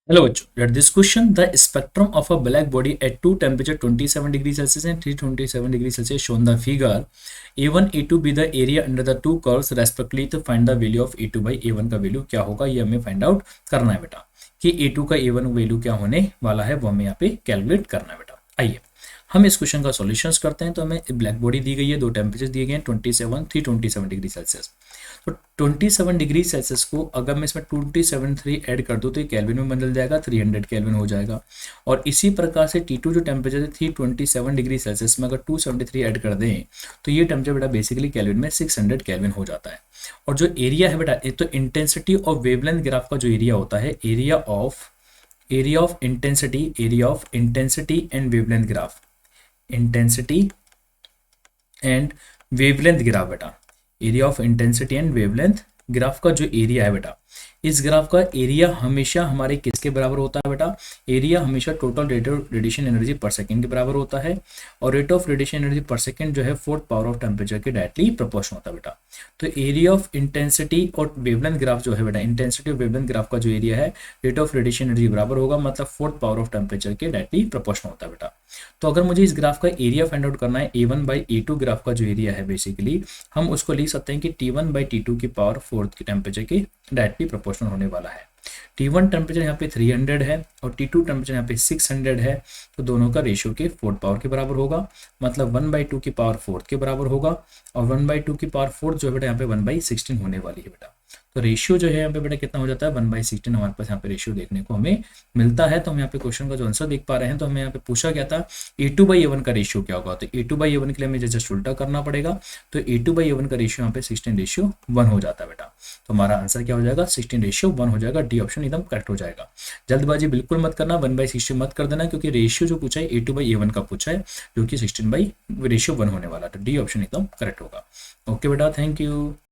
Hello, बच्चों. At this question, the spectrum of a black body at two temperature 27 degrees Celsius and 327 degrees Celsius shown the figure. A1, A2 be the area under the two curves respectively to find the value of A2 by A1 का value क्या होगा ये हमें find out करना है बेटा कि A2 का A1 वैल्यू क्या होने वाला है वो हमें यहाँ पे कैलकुलेट करना है बेटा. आइए हम इस क्वेश्चन का सॉल्यूशंस करते हैं. तो हमें ब्लैक बॉडी दी गई है, दो टेम्परेचर दिए गए हैं 27 327 डिग्री सेल्सियस. तो 27 डिग्री सेल्सियस को अगर मैं इसमें 273 ऐड कर दूँ तो ये केल्विन में बदल जाएगा, 300 केल्विन हो जाएगा. और इसी प्रकार से T2 जो टेम्परेचर है 327 डिग्री सेल्सियस में अगर 273 ऐड कर दें तो ये टेम्परेचर बेटा बेसिकली केल्विन में 600 केल्विन हो जाता है. और जो एरिया है बेटा, एक तो इंटेंसिटी ऑफ वेवलेंथ ग्राफ का जो एरिया होता है, area of intensity and wavelength graph, intensity and wavelength graph बेटा, area of intensity and wavelength graph का जो एरिया है बेटा, इस ग्राफ का एरिया हमेशा हमारे किसके बराबर होता है बेटा? एरिया हमेशा total rate of radiation energy पर सेकंड के बराबर होता है. और रेट ऑफ रेडिएशन एनर्जी पर सेकंड जो है फोर्थ पावर ऑफ टेम्परेचर के डायरेक्टली प्रोपोर्शनल होता है बेटा. तो एरिया ऑफ इंटेंसिटी और वेवलेंथ ग्राफ जो है बेटा, इंटेंसिटी और वेवलेंथ ग्राफ का जो एरिया है रेट ऑफ रेडिएशन एनर्जी बराबर होगा, मतलब फोर्थ पावर ऑफ टेम्परेचर के डायरेक्टली प्रोपोर्शनल होता है बेटा. तो अगर मुझे इस ग्राफ का एरिया फाइंड आउट करना है, A1/A2 ग्राफ का जो एरिया है बेसिकली हम उसको लिख सकते हैं कि T1/T2 की पावर फोर्थ के टेम्परेचर के डायरेक्टली प्रोपोर्शनल होने वाला है. T1 टेम्परेचर यहाँ पे 300 है और T2 टेम्परेचर यहाँ पे 600 है. तो दोनों का रेशियो के फोर्थ पावर के बराबर होगा, मतलब 1/2 की पावर फोर्थ के बराबर होगा. और 1/2 की पावर फोर्थ जो है बेटा यहाँ पे 1/16 होने वाली है बेटा. तो रेशियो जो है यहाँ पे बेटा कितना हो जाता है? 1/16 हमारे पास यहाँ पे रेशियो देखने को हमें मिलता है. तो हम यहाँ पे क्वेश्चन का जो आंसर देख पा रहे हैं, तो हमें यहाँ पे पूछा गया था A2/A1 का रेशियो क्या होगा. तो A2/A1 के लिए हमें जस्ट उल्टा करना पड़ेगा. तो A2/A1 का रेशियो यहाँ पे 16:1 हो जाता है बेटा. तो हमारा आंसर क्या हो जाएगा? 16:1 हो जाएगा. डी ऑप्शन एकदम करेक्ट हो जाएगा. जल्दबाजी बिल्कुल मत करना, 1/16 मत कर देना, क्योंकि रेशियो जो पूछा है A2/A1 का पूछा है जो कि 16/1 होने वाला. तो डी ऑप्शन एकदम करेक्ट होगा. ओके बेटा, थैंक यू.